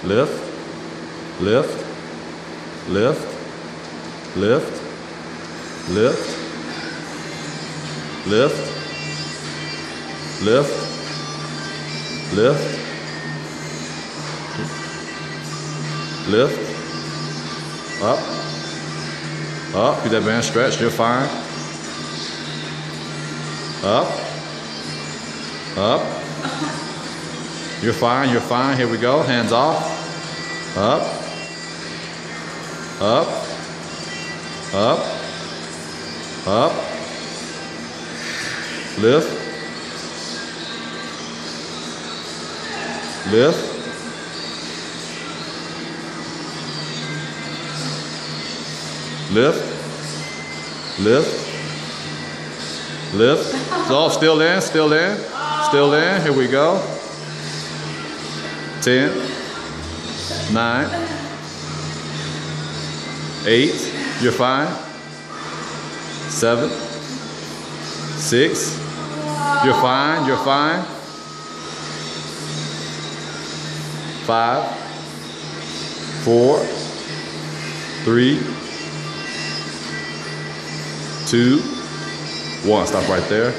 lift, lift, lift, lift, lift, lift, lift, lift, lift, up, up, keep that band stretched, you're fine. Up, up, you're fine, here we go, hands off, up, up, up, up, lift, lift, lift, lift, lift. So still in, still in, still in. Here we go. 10, 9, 8. You're fine. 7, 6. You're fine. You're fine. 5, 4, 3, 2, 1. Stop right there.